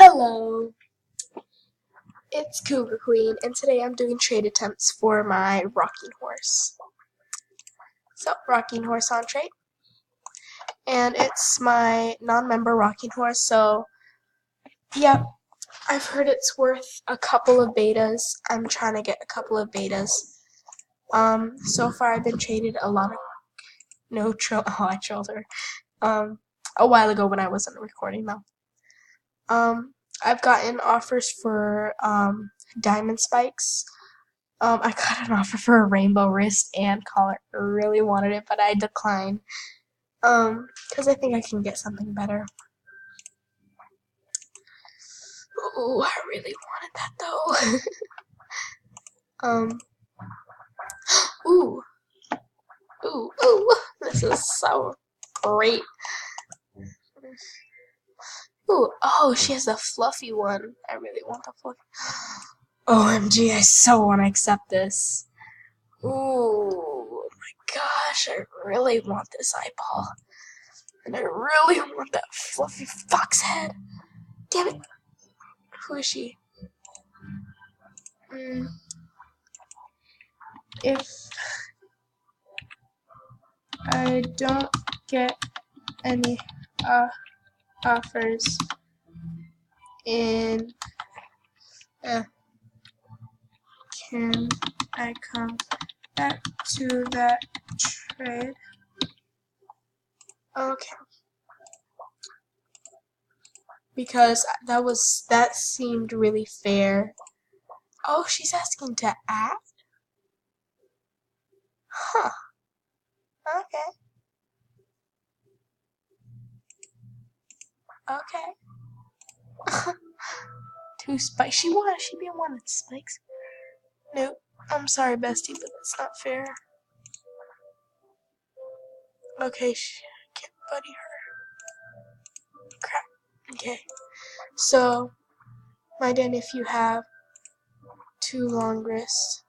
Hello, it's Cougar Queen, and today I'm doing trade attempts for my rocking horse. So, rocking horse on trade, and it's my non-member rocking horse, so yeah, I've heard it's worth a couple of betas. I'm trying to get a couple of betas. So far I've been traded a lot of, I trolled her, a while ago when I wasn't recording though. I've gotten offers for, diamond spikes. I got an offer for a rainbow wrist and collar. I really wanted it, but I declined. Because I think I can get something better. Ooh, I really wanted that though. Ooh, ooh, this is so great. Ooh, oh, she has a fluffy one. I really want the fluffy. OMG, I so want to accept this. Ooh, my gosh, I really want this eyeball. And I really want that fluffy fox head. Damn it. Who is she? If I don't get any offers in, can I come back to that trade? Okay. Because that seemed really fair. Oh, she's asking to add? Huh. Okay. Okay. Two spikes. She be wanting spikes. Nope. I'm sorry, bestie, but that's not fair. Okay, can't buddy her. Crap. Okay. So, my den, if you have two long wrists,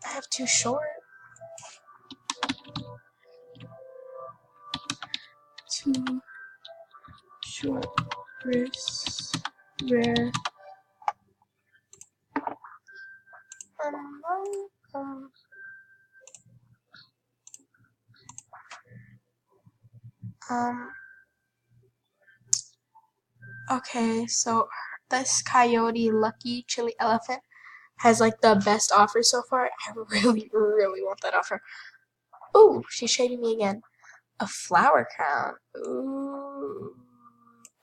I have two short. Two short wrists. Rare. Okay, so this Coyote Lucky Chili Elephant has like the best offer so far. I really, really want that offer. Ooh, she's shading me again. A flower crown. Ooh.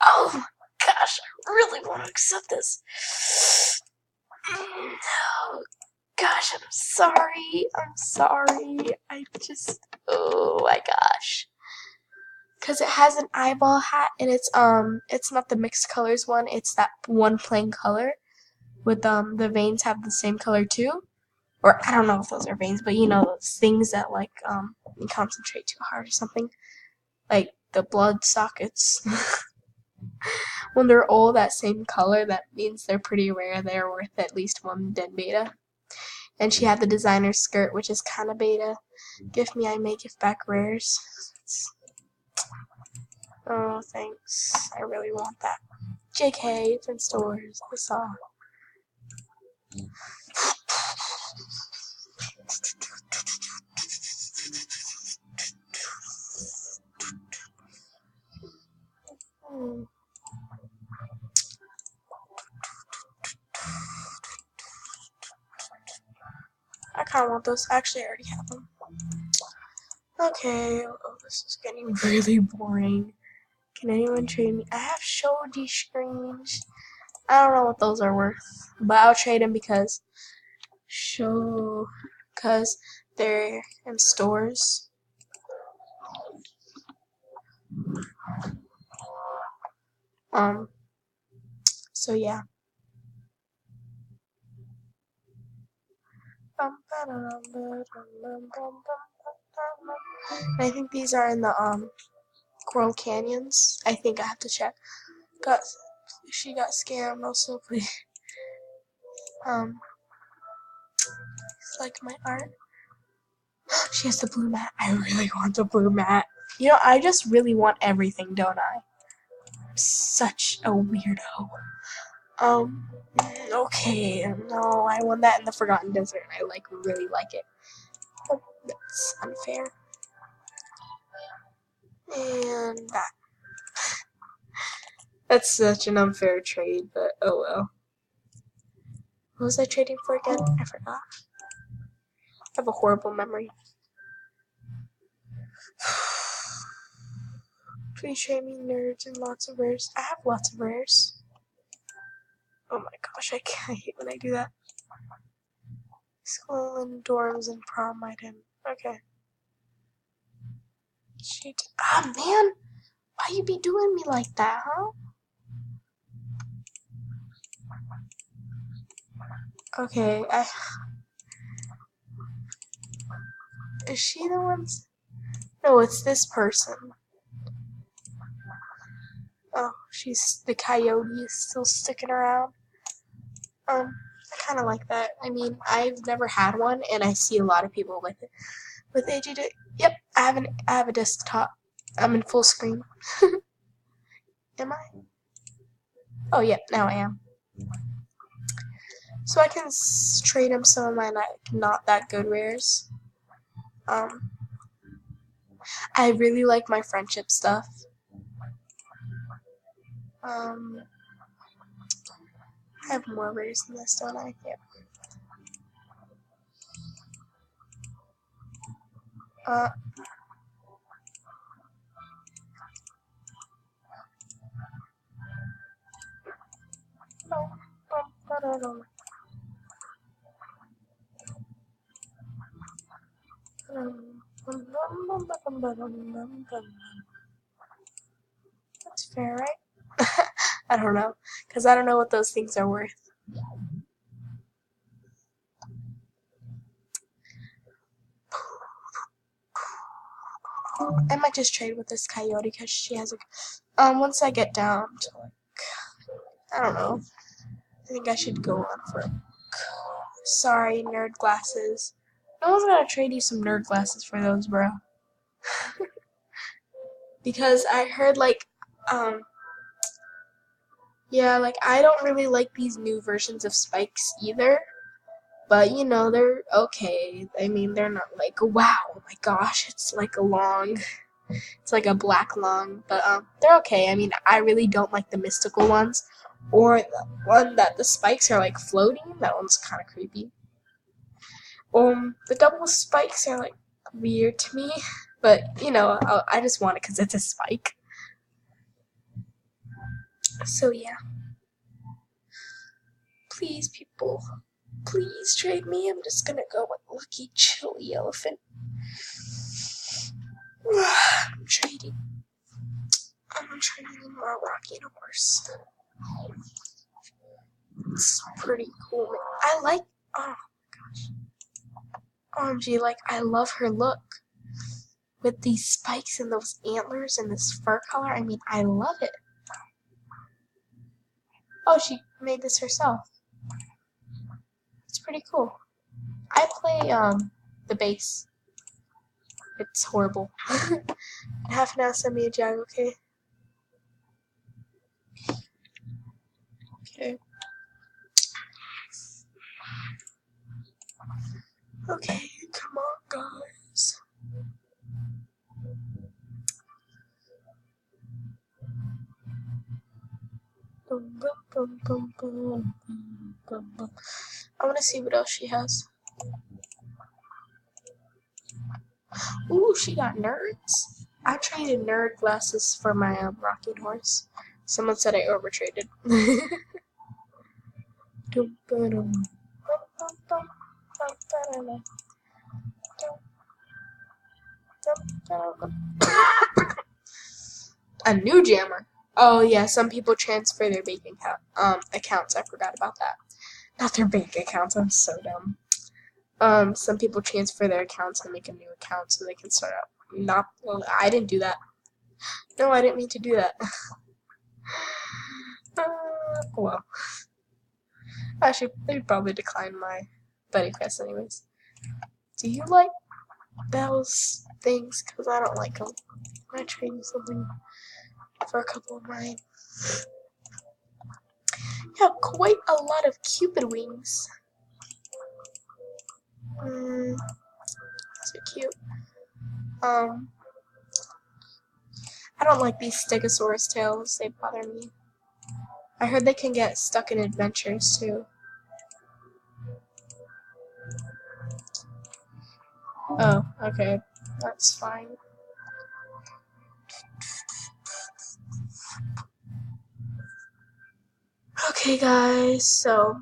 Oh my gosh, I really want to accept this. Oh gosh, I'm sorry. Oh my gosh. Because it has an eyeball hat, and it's not the mixed colors one, it's that one plain color with the veins have the same color too. Or I don't know if those are veins, but you know those things that like you concentrate too hard or something. Like the blood sockets. When they're all that same color, that means they're pretty rare. They're worth at least one den beta. And she had the designer skirt, which is kind of beta. Give me, I may give back rares. Oh, thanks. I really want that. JK, it's in stores. I saw. I kind of want those. Actually, I already have them. Okay. Oh, this is getting really boring. Can anyone trade me? I have Shoji screens. I don't know what those are worth, but I'll trade them because they're in stores. So yeah. I think these are in the Coral Canyons. I think I have to check. She got scammed also, please. Like my art. She has the blue mat. I really want the blue mat. You know, I just really want everything, don't I? such a weirdo. Okay, no, I won that in the Forgotten Desert, and I really like it. Oh, that's unfair. And that. That's such an unfair trade, but oh well. What was I trading for again? I forgot. I have a horrible memory. Please trade me nerds and lots of rares. I have lots of rares. Oh my gosh, I hate when I do that. School and dorms and prom item. Okay. Shit. Ah, man! Why you be doing me like that, huh? Okay, is she the one? No, it's this person. Oh, she's the coyote is still sticking around. I kind of like that. I mean, I've never had one, and I see a lot of people with it. With AGD. Yep, I have a desktop. I'm in full screen. Am I? Oh, yep, now I am. So I can trade him some of my not that good rares. I really like my friendship stuff. I have more rares than this, don't I? Yep. That's fair, right? I don't know, because I don't know what those things are worth. I might just trade with this coyote because she has a. Once I get down to I don't know. I think I should go on for. Sorry, nerd glasses. No one's gonna trade you some nerd glasses for those, bro. Because I heard yeah, I don't really like these new versions of spikes either. But you know, they're okay. I mean, they're not wow, oh my gosh, it's a long. It's like a black lung, but they're okay. I mean, I really don't like the mystical ones, or the one that the spikes are floating. That one's kind of creepy. The double spikes are weird to me, but you know, I just want it because it's a spike. So yeah, please, people, please trade me. I'm just gonna go with Lucky Chili Elephant. I'm trading my rocking horse. It's pretty cool. I like. Oh my gosh. OMG, I love her look. With these spikes and those antlers and this fur color, I mean, I love it. Oh, she made this herself. It's pretty cool. I play, the bass. It's horrible. Half an hour, send me a jag, okay? Okay. Okay, come on, guys. Boom, boom, boom, boom, boom, boom, boom. I want to see what else she has. Ooh, she got nerds. I traded nerd glasses for my rocking horse. Someone said I overtraded. A new jammer. Oh yeah, some people transfer their bank accounts. I forgot about that. Not their bank accounts. I'm so dumb. Some people transfer their accounts and make a new account so they can start up. Well, I didn't do that. No, I didn't mean to do that. Well, actually, they'd probably decline my buddy quest anyways. Do you like those things? Because I don't like them. I trade you something. for a couple of mine. Yeah, quite a lot of Cupid wings. So cute. I don't like these Stegosaurus tails. They bother me. I heard they can get stuck in adventures too. Oh, okay. That's fine. Okay, guys, so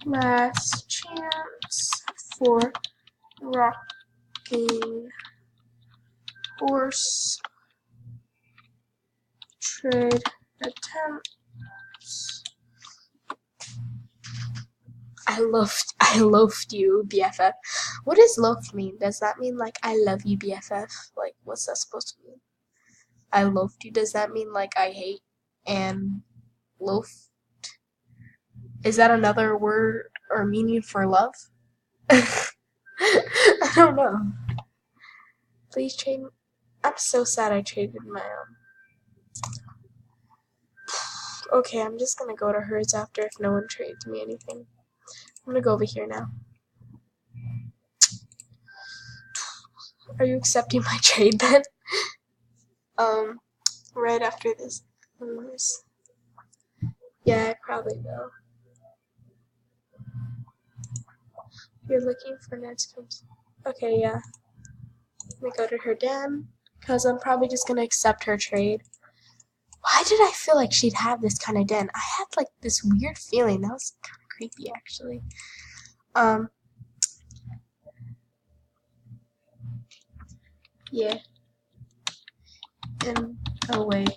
last chance for rocking horse trade attempts. I loved you, BFF. What does loafed mean? Does that mean like I love you, BFF? Like, what's that supposed to mean? I loafed you. Does that mean like I hate and loaf? Is that another word or meaning for love? I don't know. Please trade. I'm so sad I traded my Okay, I'm just gonna go to hers after if no one trades me anything. I'm gonna go over here now. Are you accepting my trade then? Right after this. Yeah, I probably will. You're looking for next comes. Okay, yeah. Let me go to her den, because I'm probably just gonna accept her trade. Why did I feel like she'd have this kind of den? I had like this weird feeling. That was kind of creepy, actually. Yeah. And wait.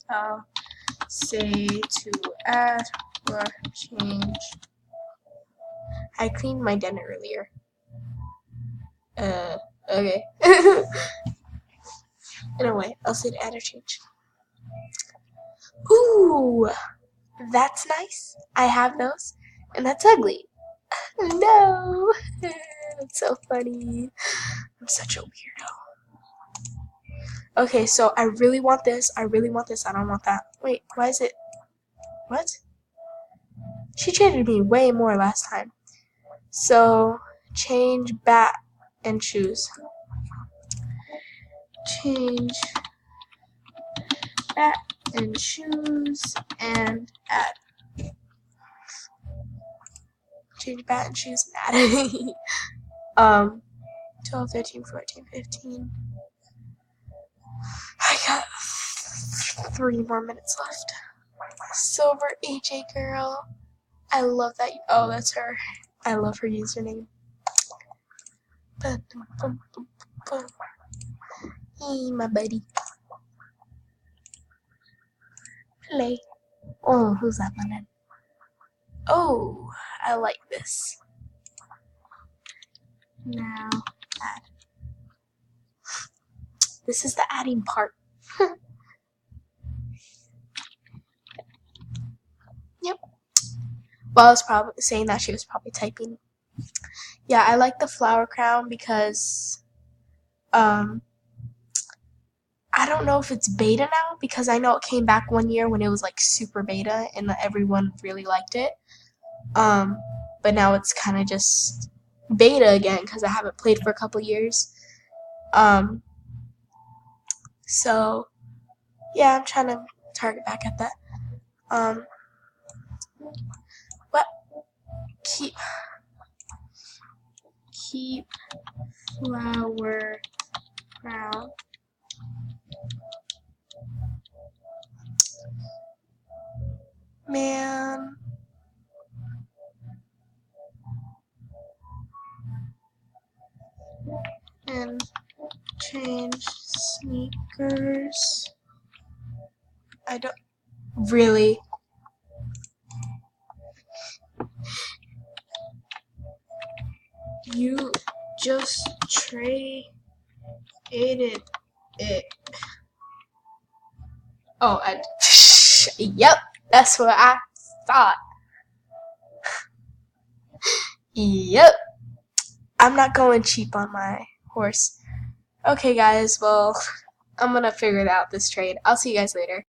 I'll say to add or change. I cleaned my den earlier. Okay. Anyway, I'll say to add or change. Ooh, that's nice. I have those, and that's ugly. No, that's so funny. I'm such a weirdo. Okay, so I really want this. I really want this. I don't want that. Wait, why is it? What? She traded me way more last time. So change bat and choose. Change bat and choose and add. Change bat and choose and add. 12, 13, 14, 15. I got 3 more minutes left. Silver AJ girl. I love that. Oh, that's her. I love her username. Hey, my buddy. Play. Oh, who's that one? Oh, I like this. Now, add. This is the adding part. Yep. Well, I was probably saying that, she was probably typing. Yeah, I like the flower crown because, I don't know if it's beta now, because I know it came back one year when it was like super beta and everyone really liked it. But now it's kind of just beta again because I haven't played for a couple years. So yeah, I'm trying to target back at that. What? Keep flower crown. Man. And change sneakers. I don't really. You just traded it. Oh, yep, that's what I thought. Yep. I'm not going cheap on my horse. Okay guys, well, I'm gonna figure out this trade. I'll see you guys later.